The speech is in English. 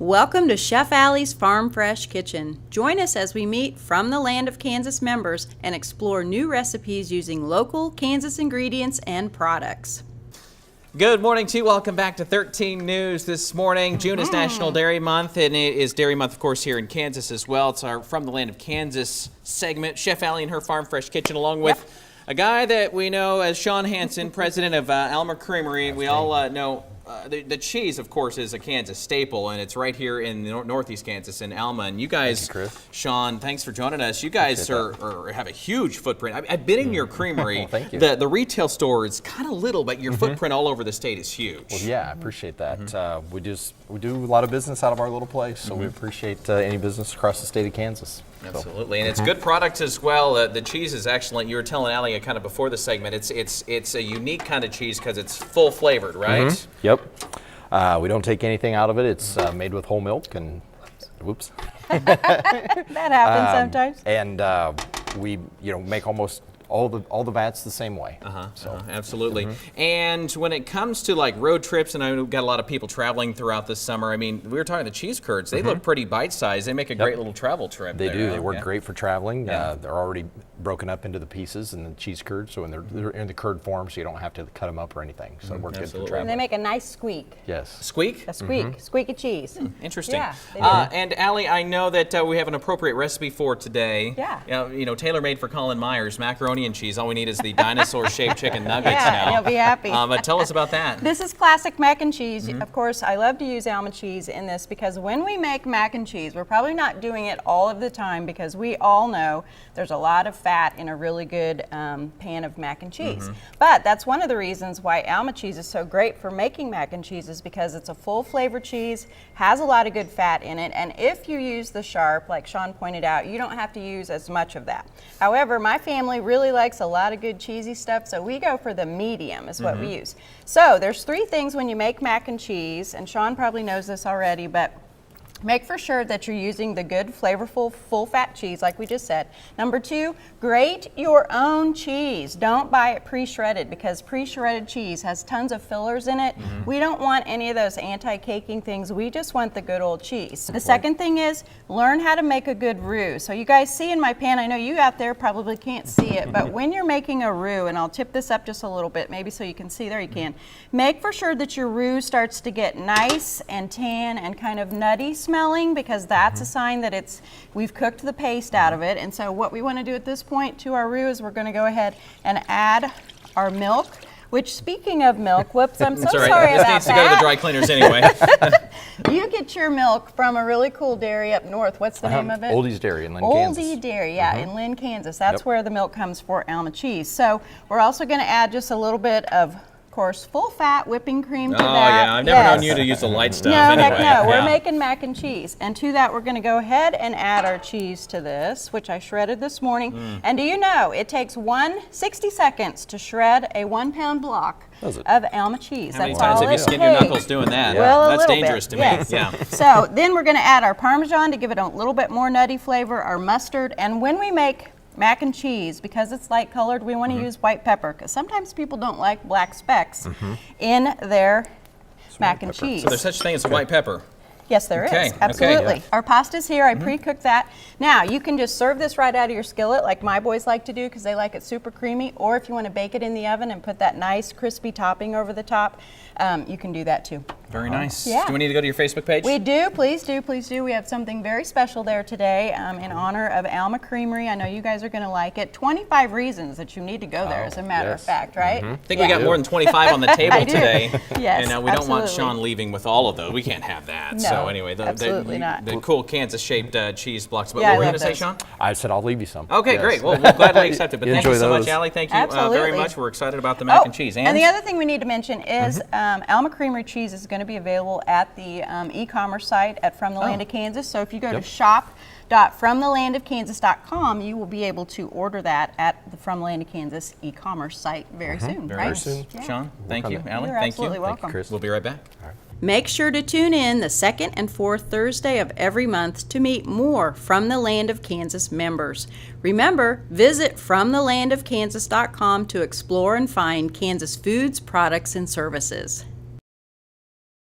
Welcome to Chef Alli's Farm Fresh Kitchen. Join us as we meet From the Land of Kansas members and explore new recipes using local Kansas ingredients and products. Good morning to you. Welcome back to 13 News this morning. June is National Dairy Month, and it is Dairy Month, of course, here in Kansas as well. It's our From the Land of Kansas segment. Chef Alli and her Farm Fresh Kitchen, along with a guy that we know as Sean Hansen, president of Alma Creamery. We all know the cheese, of course, is a Kansas staple, and it's right here in northeast Kansas in Alma. And you guys, Sean, thanks for joining us. You guys have a huge footprint. I've been in your creamery. Well, thank you. The retail store is kind of little, but your footprint all over the state is huge. Well, yeah, I appreciate that. We do a lot of business out of our little place, so we appreciate any business across the state of Kansas. Absolutely, and it's good product as well. The cheese is excellent. You were telling Alli kind of before the segment, it's a unique kind of cheese because it's full flavored, right? Yep. We don't take anything out of it. It's made with whole milk and, whoops. That happens sometimes. And we, make almost all the vats the same way. Absolutely. And when it comes to like road trips, and I know we've got a lot of people traveling throughout the summer. I mean, we were talking the cheese curds. They look pretty bite-sized. They make a great little travel trip. They do. They work great for traveling. They're already broken up into the pieces and the cheese curds, so they're in the curd form, so you don't have to cut them up or anything. So it works good for traveling. And they make a nice squeak. Yes. Squeak? A squeak. Squeaky cheese. Interesting. Yeah, they do. And Alli, I know that we have an appropriate recipe for today. Yeah. Tailor-made for Colin Myers, macaroni and cheese. All we need is the dinosaur-shaped chicken nuggets Yeah, now. you'll be happy. But tell us about that. This is classic mac and cheese. Of course, I love to use Alma cheese in this because when we make mac and cheese, we're probably not doing it all of the time because we all know there's a lot of fat in a really good pan of mac and cheese. But that's one of the reasons why Alma cheese is so great for making mac and cheese is because it's a full flavor cheese, has a lot of good fat in it, and if you use the sharp, like Sean pointed out, you don't have to use as much of that. However, my family really likes a lot of good cheesy stuff, so we go for the medium is what we use. So there's three things when you make mac and cheese, and Sean probably knows this already, but make for sure that you're using the good, flavorful, full-fat cheese, like we just said. Number two, grate your own cheese. Don't buy it pre-shredded because pre-shredded cheese has tons of fillers in it. We don't want any of those anti-caking things. We just want the good old cheese. The second thing is learn how to make a good roux. So you guys see in my pan, I know you out there probably can't see it, but when you're making a roux, and I'll tip this up just a little bit, maybe so you can see, there you can, make for sure that your roux starts to get nice and tan and kind of nutty smelling because that's a sign that we've cooked the paste out of it. And so what we want to do at this point to our roux is we're going to go ahead and add our milk, which speaking of milk, whoops, I'm so sorry about that. This needs to go to the dry cleaners anyway. You get your milk from a really cool dairy up north. What's the name of it? Oldie's Dairy in Lynn, Kansas. Oldie Dairy, yeah, in Lynn, Kansas. That's where the milk comes for Alma cheese. So we're also going to add just a little bit of course, full-fat whipping cream to that. Oh, yeah. I've never known you to use the light stuff. No, anyway. heck no. We're making mac and cheese. And to that, we're going to go ahead and add our cheese to this, which I shredded this morning. And do you know, it takes 60 seconds to shred a 1-pound block of Alma cheese. How many times have you skinned your knuckles doing that? Well, that's dangerous to me. Yeah. So then we're going to add our Parmesan to give it a little bit more nutty flavor, our mustard. And when we make mac and cheese, because it's light colored, we want to use white pepper because sometimes people don't like black specks in their mac and cheese. So there's such a thing as white pepper. Yes, there is. Absolutely. Our pasta's here. I pre-cooked that. Now, you can just serve this right out of your skillet like my boys like to do because they like it super creamy, or if you want to bake it in the oven and put that nice crispy topping over the top, you can do that too. Very nice. Yeah. Do we need to go to your Facebook page? We do. Please do. Please do. We have something very special there today in honor of Alma Creamery. I know you guys are going to like it. 25 reasons that you need to go there, as a matter of fact, right? I think we got more than 25 on the table today. Yes, and we don't want Sean leaving with all of those. We can't have that. No, so anyway, the cool Kansas-shaped cheese blocks. But what were you going to say, Sean? I said I'll leave you some. Okay, great. Well, we'll gladly accept it. But thank you so much, Alli. Thank you very much. We're excited about the mac and cheese. And the other thing we need to mention is Alma Creamery cheese is going to be available at the e-commerce site at From the Land of Kansas. So if you go to shop.fromthelandofkansas.com, you will be able to order that at the From the Land of Kansas e-commerce site very soon. Very soon. Sean, thank you. Alli, You're thank absolutely you. welcome. We'll be right back. All right. Make sure to tune in the second and fourth Thursday of every month to meet more From the Land of Kansas members. Remember, visit FromTheLandOfKansas.com to explore and find Kansas foods, products, and services.